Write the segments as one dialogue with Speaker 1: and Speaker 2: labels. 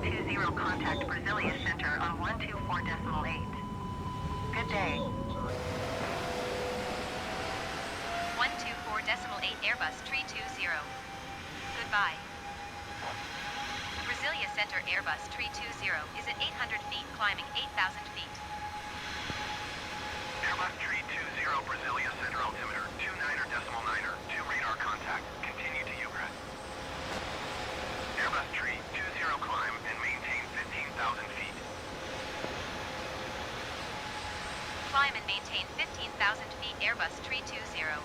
Speaker 1: 320, contact Brasilia Center on 124.8. Good day.
Speaker 2: 124.8 Airbus 320. Goodbye. Brasilia Center Airbus 320 is at 800 feet, climbing 8,000 feet.
Speaker 3: Airbus 320 Brasilia Center altimeter 29er, 2 radar contact. Continue to UGRET. Airbus 320 climb and maintain 15,000 feet.
Speaker 2: Climb and maintain 15,000 feet Airbus 320.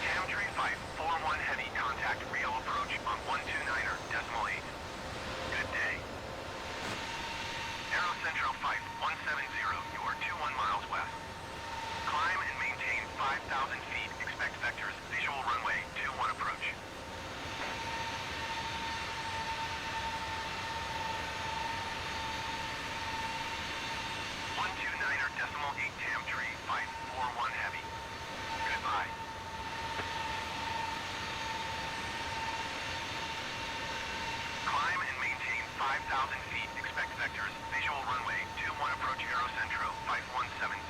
Speaker 3: Hamtree Fight 41 heavy contact Rio approach on 129er, 8. Good day. Aero Centro Fight 170, you are 21 miles west. Climb and maintain 5,000 feet. Expect vectors, visual runway 21 approach. Hamtree Fight 41 heavy. Goodbye. Climb and maintain 5,000 feet. Expect vectors. Visual runway 21 approach Aero Centro 5170.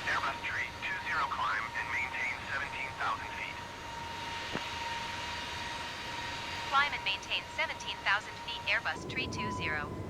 Speaker 3: Airbus 320 climb and maintain 17,000 feet.
Speaker 2: Climb and maintain 17,000 feet Airbus 320.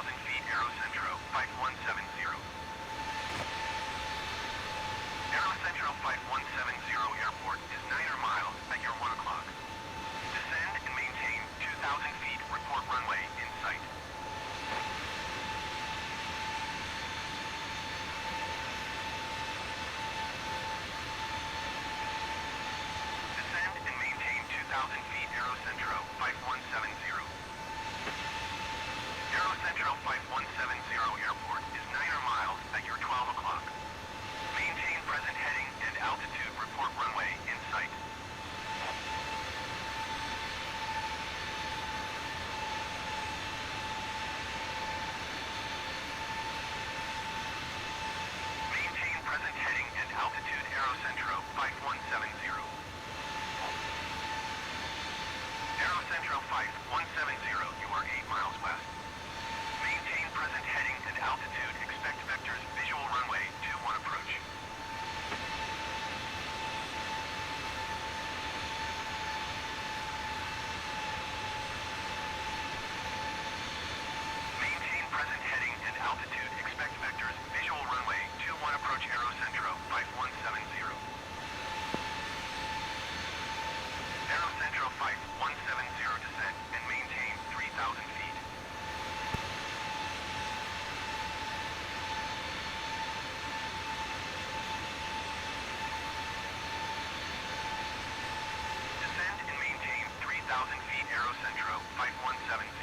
Speaker 3: feet Aerocentro 5170. Aerocentro 5170 airport is 9 miles at your 1 o'clock. Descend and maintain 2,000 feet. Report runway in sight. Descend and maintain 2,000 feet Aerocentro 5170. Aerocentro 5170 airport is 9 miles at your 12 o'clock. Maintain present heading and altitude. Report runway in sight. Maintain present heading and altitude Aerocentro 5170. Aerocentro 5170, you are 8 miles west. Maintain present heading and altitude. Expect vectors. Visual runway 21 approach. Maintain present heading and altitude. Expect vectors. Visual runway 21 approach Aerocentro 5170. Aerocentro 5170 descent and maintain 3,000 feet. Descend and maintain 3,000 feet Aerocentro 5170.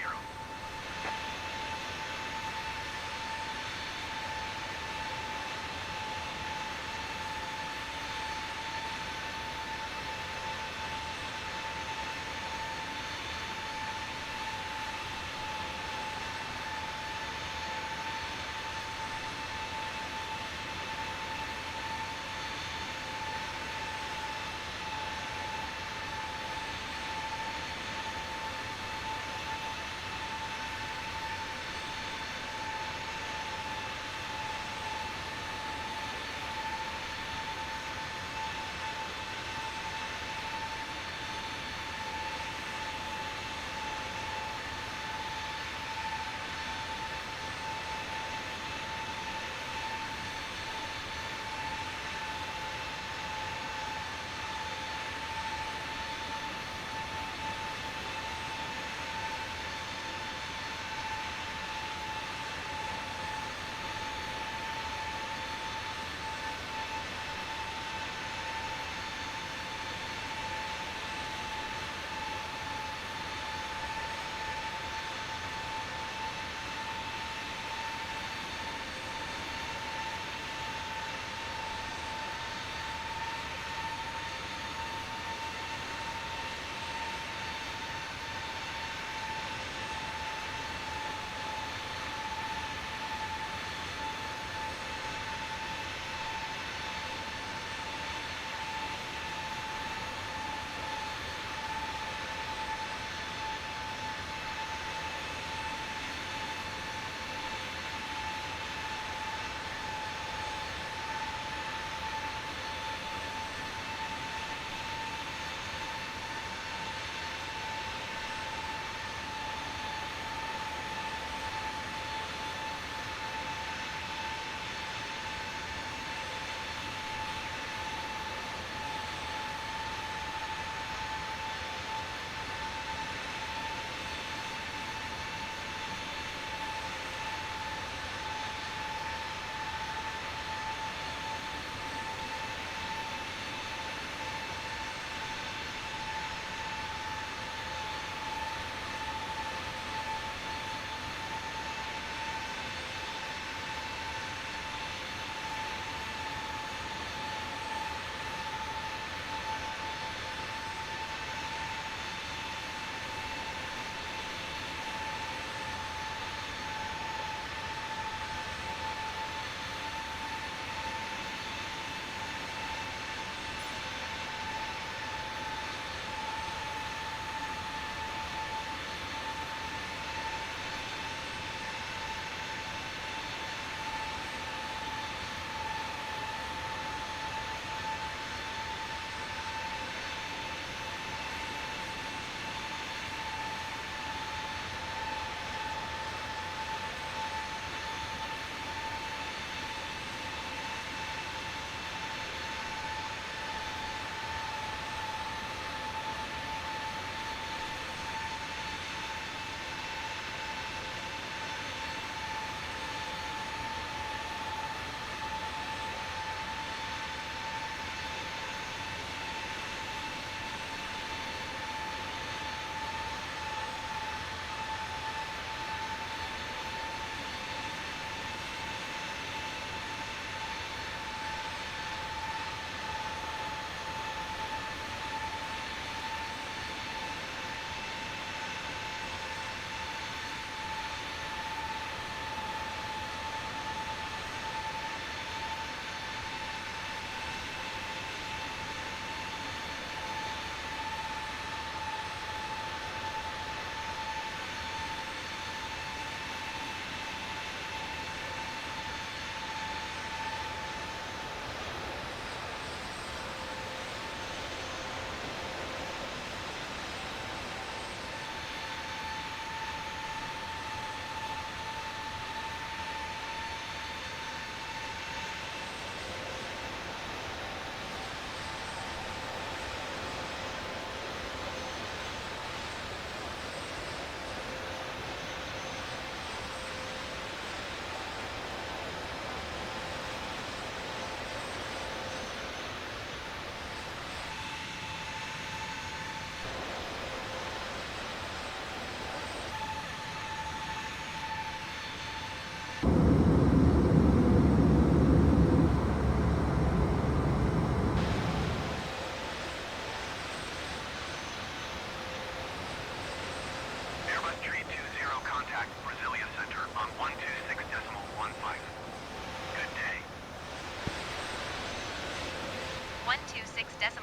Speaker 2: 126.15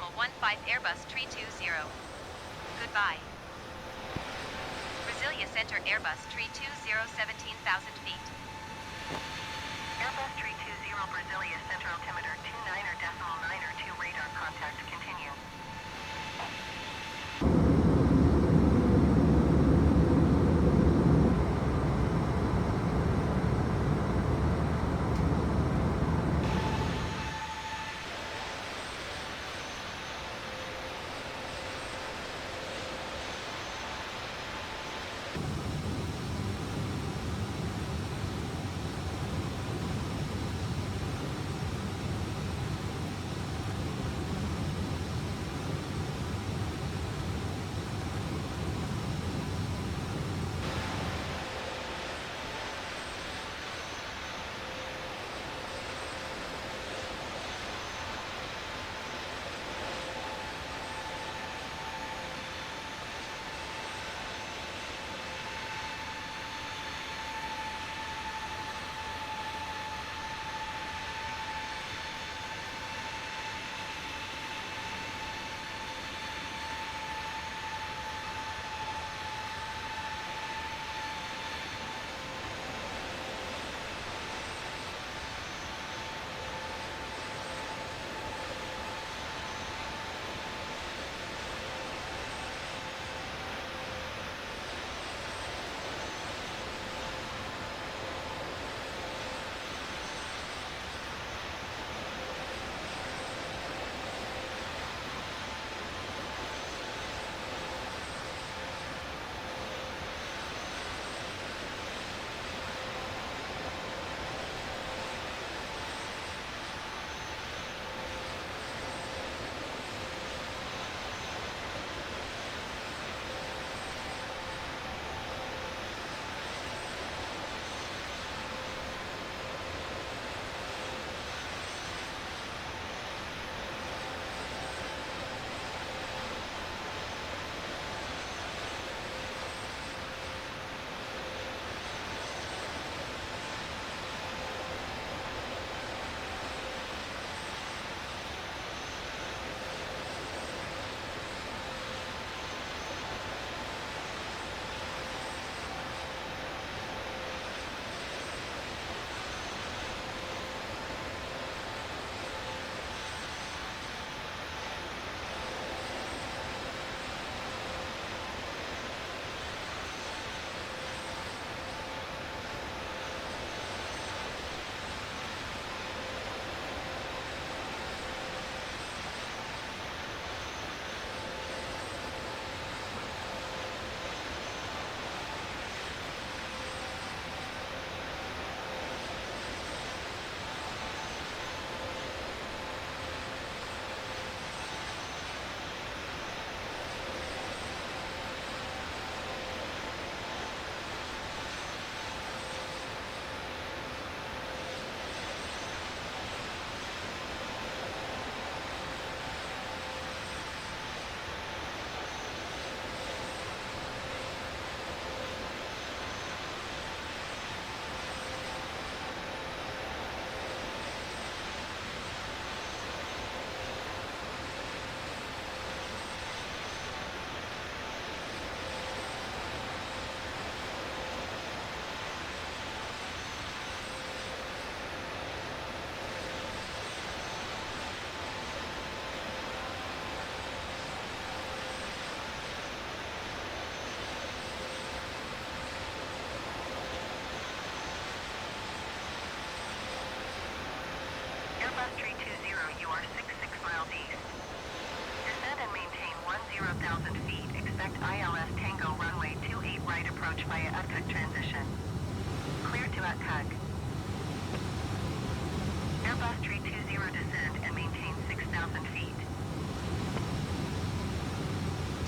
Speaker 2: Airbus 320. Goodbye. Brasilia Center Airbus 320 17,000 feet.
Speaker 1: Airbus 320 Brasilia Center altimeter 29.92 radar contact continue. Airbus 320, you are 66 miles east. Descend and maintain 10,000 feet. Expect ILS Tango runway 28 right approach via Utkuk transition. Clear to Utkuk. Airbus 320 descend and maintain 6,000 feet.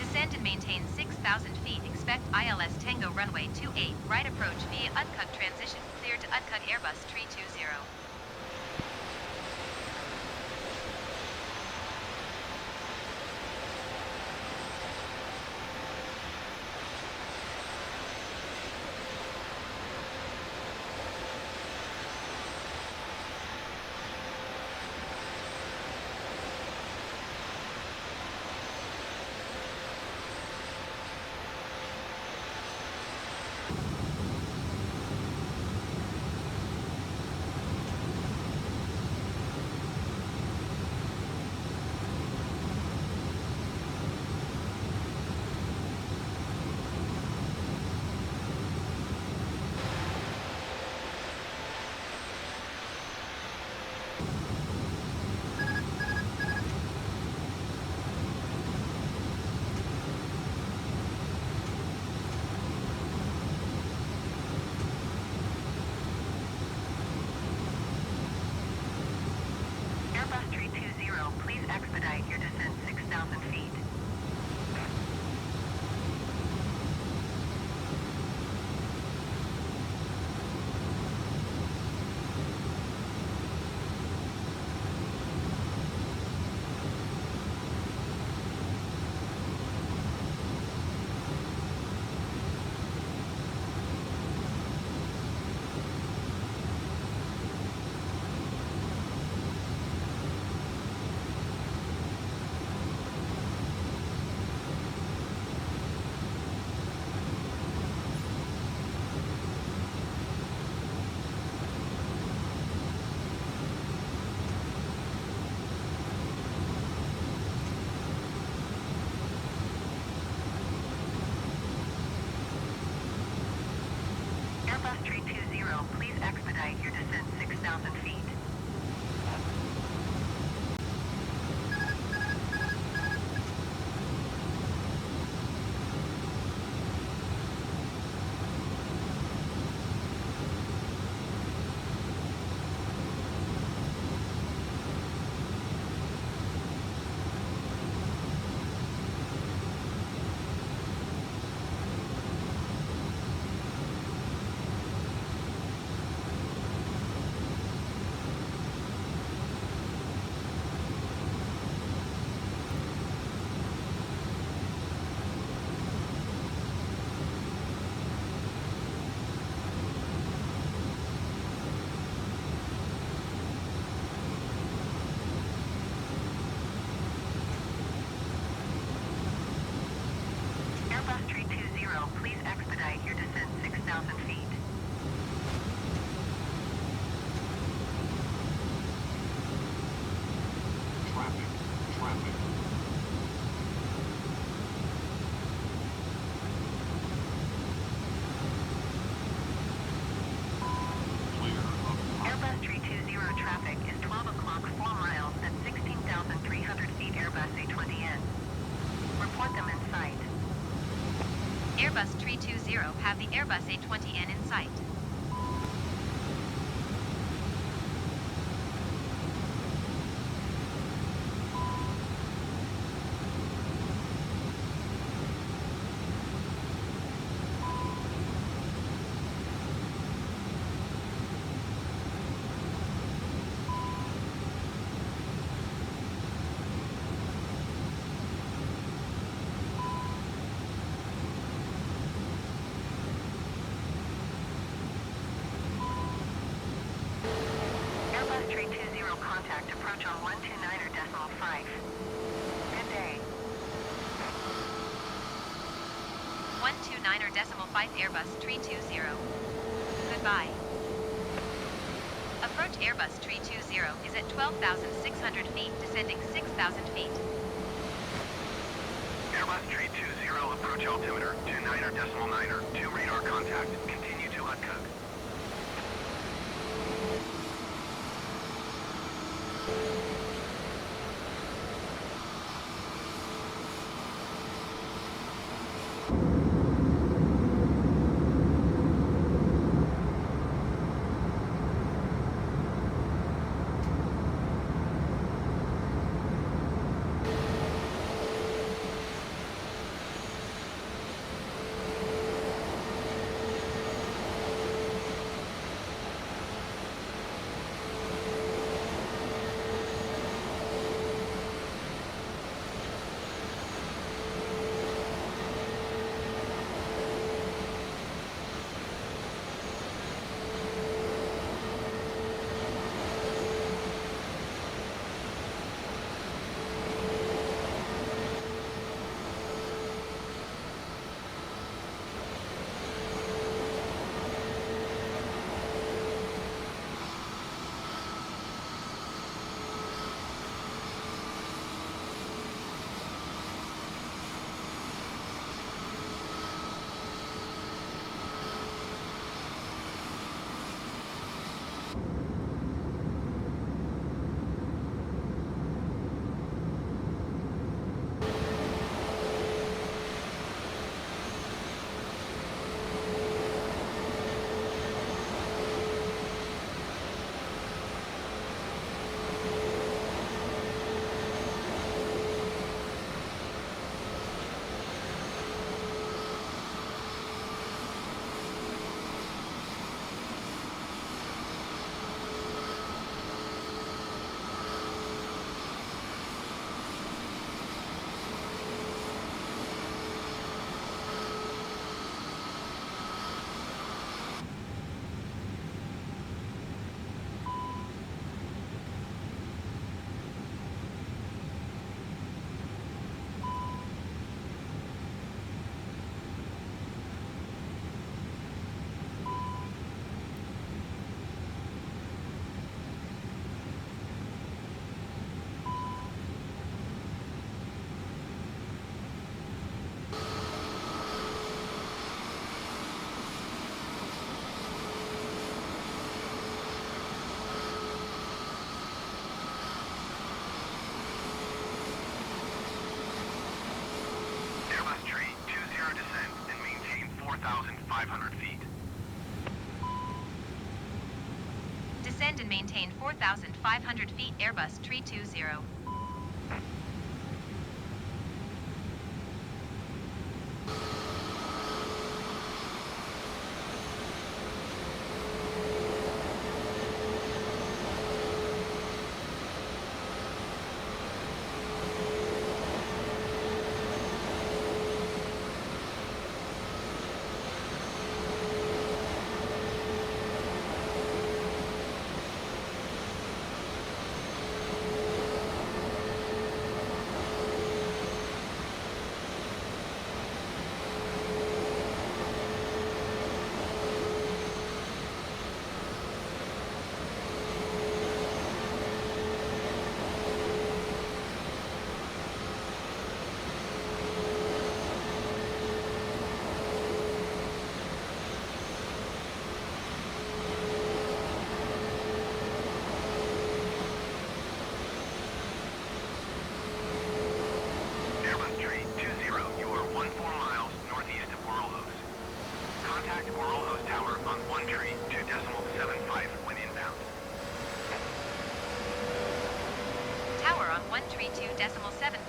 Speaker 2: Descend and maintain 6,000 feet. Expect ILS Tango runway 28 right approach via Utkuk transition. Clear to Utkuk Airbus 320. Airbus 320 have the Airbus A20N in sight.
Speaker 1: Airbus 320 contact approach on 129.5. Good day.
Speaker 2: 129.5 Airbus 320. Goodbye. Approach Airbus 320 is at 12,600 feet, descending 6,000 feet.
Speaker 3: Airbus 320 approach altimeter 29er, 2 radar contact. Continue to Utkuk. Airbus 320 descend and maintain 4,500 feet.
Speaker 2: Descend and maintain 4,500 feet Airbus 320.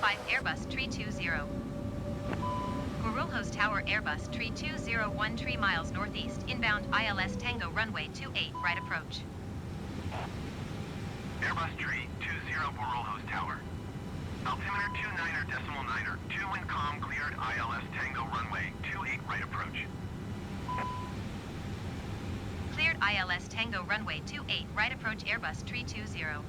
Speaker 2: 5 Airbus Tree 20. Guarulhos Tower Airbus Tree 201 3 miles northeast, inbound ILS Tango runway 28, right approach.
Speaker 3: Airbus Tree 20 Guarulhos Tower. Altimeter 29er, 2 wind calm cleared ILS Tango runway 28 right approach.
Speaker 2: Cleared ILS Tango runway 28, right approach Airbus Tree 20.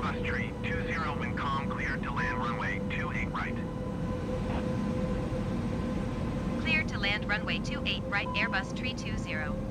Speaker 3: Airbus Tree 20 wind calm cleared to land runway 28 right.
Speaker 2: Cleared to land runway 28, right Airbus Tree 20.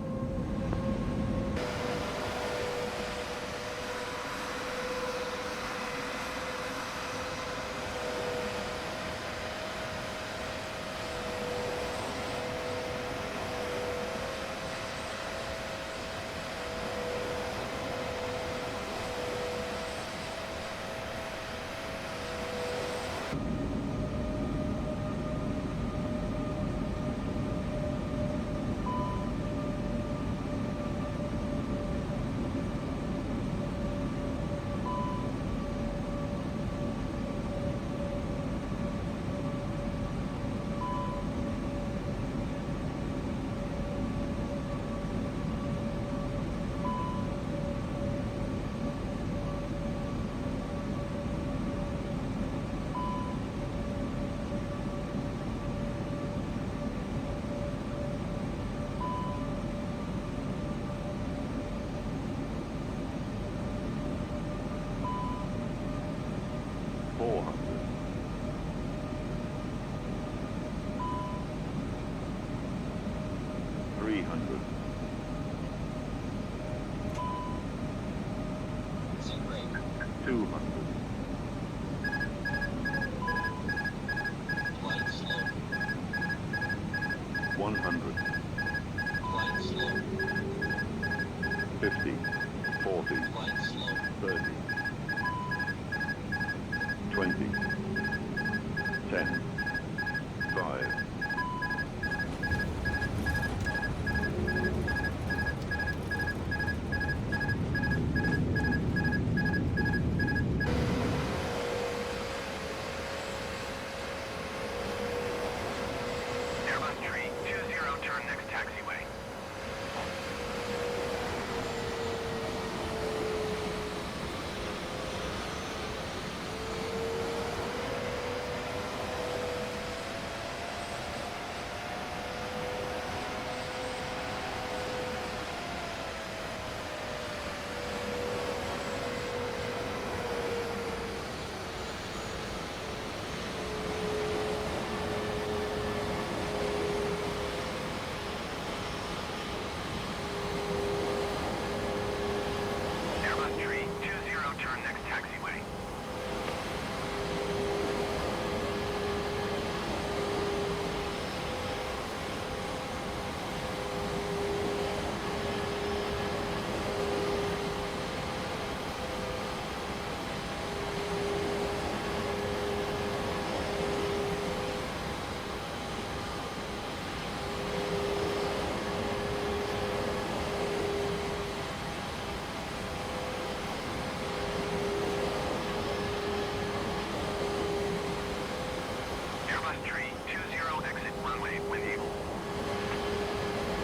Speaker 3: Airbus Tree 20 exit runway when able.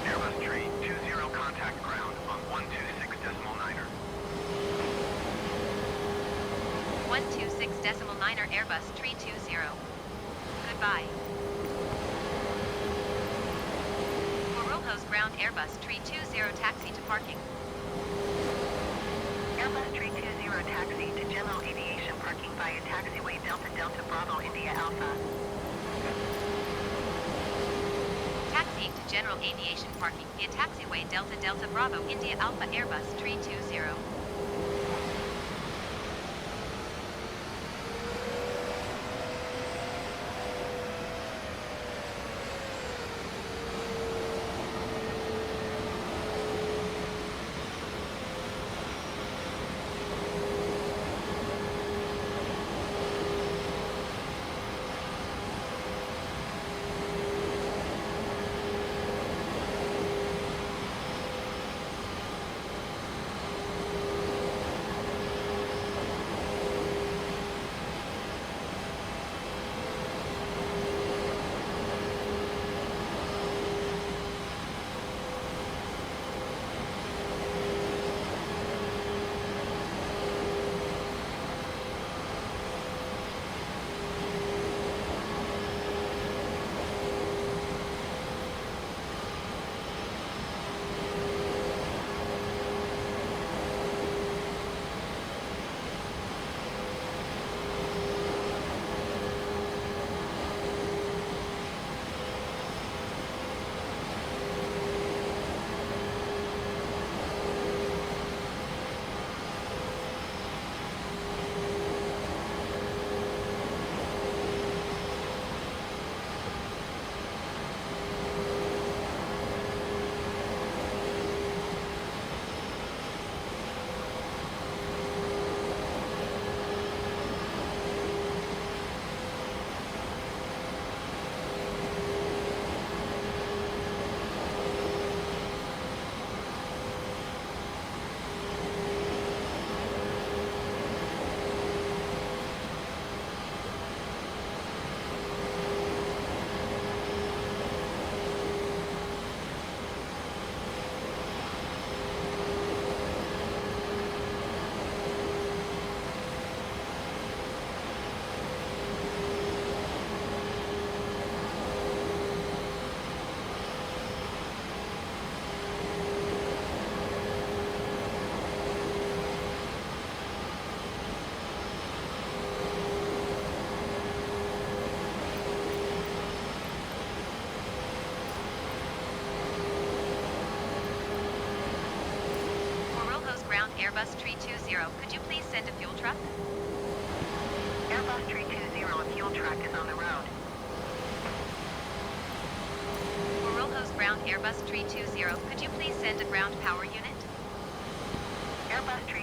Speaker 3: Airbus Tree 20 contact ground on 126.9er.
Speaker 2: 126.9er Airbus Tree 20. Goodbye. For Rolhos ground Airbus Tree 20 taxi to parking.
Speaker 1: Airbus Tree 20 taxi to general aviation parking via taxiway Delta Delta Bravo India Alpha.
Speaker 2: Taxiing to general aviation parking via taxiway Delta Delta Bravo India Alpha Airbus Tree 20. Airbus Tree 20, could you please send a fuel truck?
Speaker 1: Airbus Tree 20, a fuel truck is on the road.
Speaker 2: For Rolhos ground Airbus Tree 20, could you please send a ground power unit?
Speaker 1: Airbus Tree